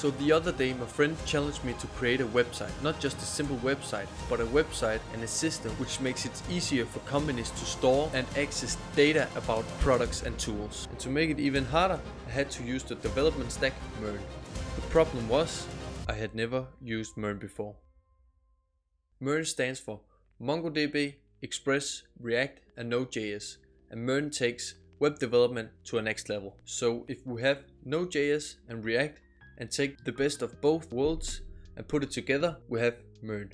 So the other day my friend challenged me to create a website, not just a simple website, but a website and a system which makes it easier for companies to store and access data about products and tools. And to make it even harder, I had to use the development stack Mern. The problem was, I had never used Mern before. Mern stands for MongoDB, Express, React and Node.js, and Mern takes web development to a next level. So if we have Node.js and React and take the best of both worlds and put it together, we have Mern.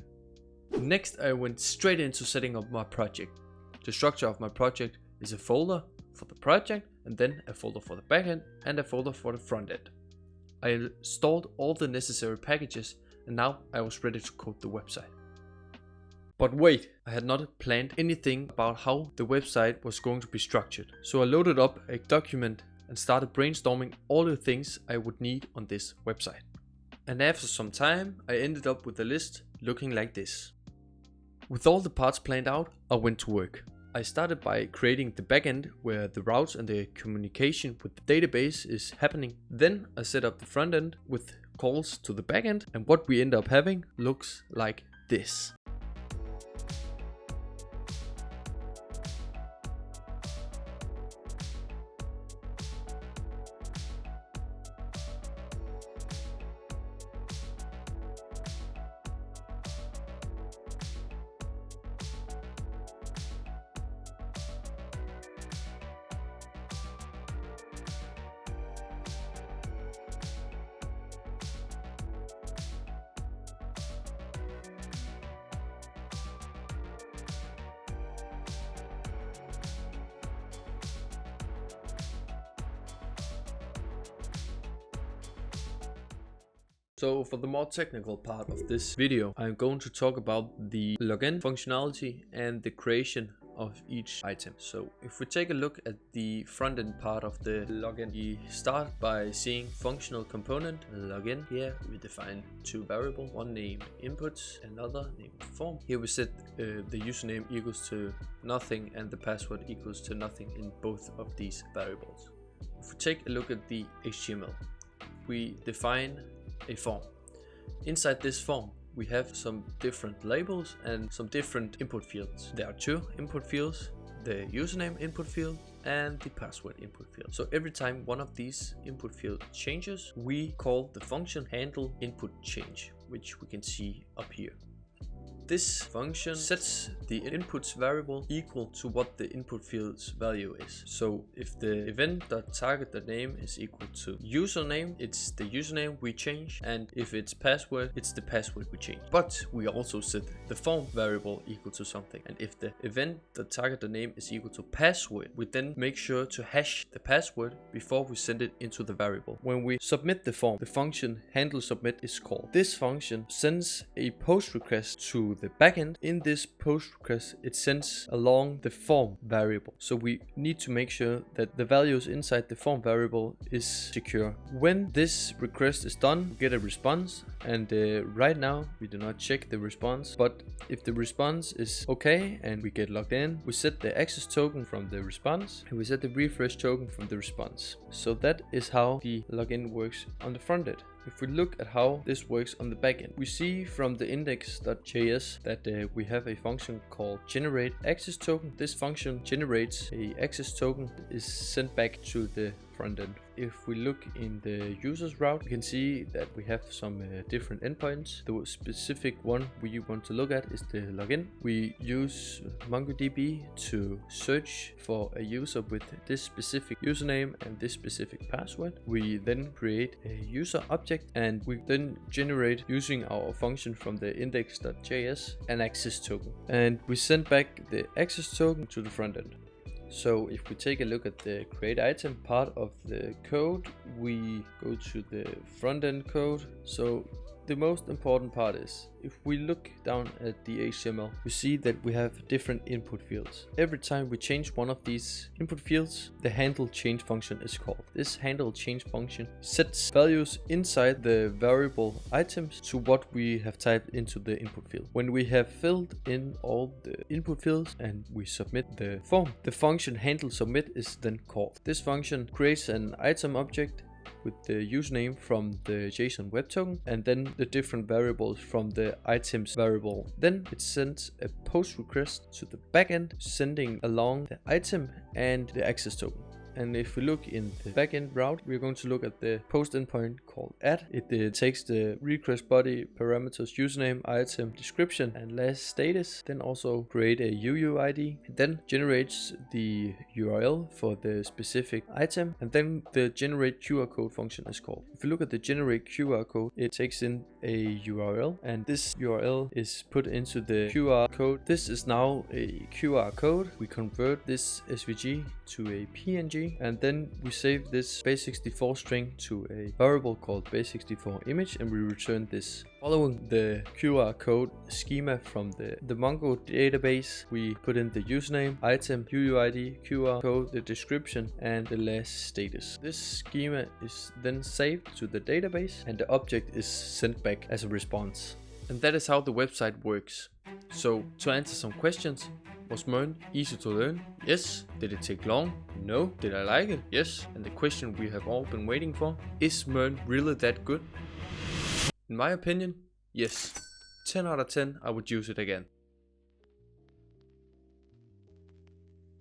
Next I went straight into setting up my project. The structure of my project is a folder for the project and then a folder for the backend and a folder for the front end. I installed all the necessary packages and now I was ready to code the website. But wait, I had not planned anything about how the website was going to be structured. So I loaded up a document and started brainstorming all the things I would need on this website. And after some time, I ended up with a list looking like this. With all the parts planned out, I went to work. I started by creating the backend where the routes and the communication with the database is happening. Then I set up the front end with calls to the backend, and what we end up having looks like this. So for the more technical part of this video, I'm going to talk about the login functionality and the creation of each item. So if we take a look at the front end part of the login, we start by seeing functional component login. Here we define two variables, one named inputs, another named form. Here we set the username equals to nothing and the password equals to nothing in both of these variables. If we take a look at the HTML, we define a form. Inside this form we have some different labels and some different input fields. There are two input fields, the username input field and the password input field. So every time one of these input field changes, we call the function handle input change, which we can see up here. This function sets the inputs variable equal to what the input field's value is. So if the event.target.name is equal to username, it's the username we change, and if it's password, it's the password we change. But we also set the form variable equal to something, and if the event.target.name is equal to password, we then make sure to hash the password before we send it into the variable. When we submit the form, the function handle submit is called. This function sends a post request to the backend. In this post request, it sends along the form variable. So we need to make sure that the values inside the form variable is secure. When this request is done, we get a response, and right now we do not check the response, but if the response is okay and we get logged in, we set the access token from the response and we set the refresh token from the response. So that is how the login works on the front end. If we look at how this works on the backend, we see from the index.js that we have a function called generate access token. This function generates a access token that is sent back to the front end. If we look in the users route, we can see that we have some different endpoints. The specific one we want to look at is the login. We use MongoDB to search for a user with this specific username and this specific password. We then create a user object and we then generate, using our function from the index.js, an access token. And we send back the access token to the front end. So if we take a look at the create item part of the code, we go to the front end code. So the most important part is, if we look down at the HTML, we see that we have different input fields. Every time we change one of these input fields, the handle change function is called. This handle change function sets values inside the variable items to what we have typed into the input field. When we have filled in all the input fields and we submit the form, the function handle submit is then called. This function creates an item object with the username from the JSON web token, and then the different variables from the items variable. Then it sends a post request to the backend, sending along the item and the access token. And if we look in the backend route, we're going to look at the post endpoint called add. It takes the request body parameters, username, item, description, and last status. Then also create a UUID. It then generates the URL for the specific item, and then the generate QR code function is called. If you look at the generate QR code, it takes in a URL, and this URL is put into the QR code. This is now a QR code. We convert this SVG to a PNG, and then we save this base64 string to a variable called base64 image, and we return this. Following the QR code schema from the Mongo database, we put in the username, item, UUID, QR code, the description, and the last status. This schema is then saved to the database, and the object is sent back as a response. And that is how the website works. So to answer some questions: was Mern easy to learn? Yes. Did it take long? No. Did I like it? Yes. And the question we have all been waiting for: is Mern really that good? In my opinion, yes. 10 out of 10, I would use it again.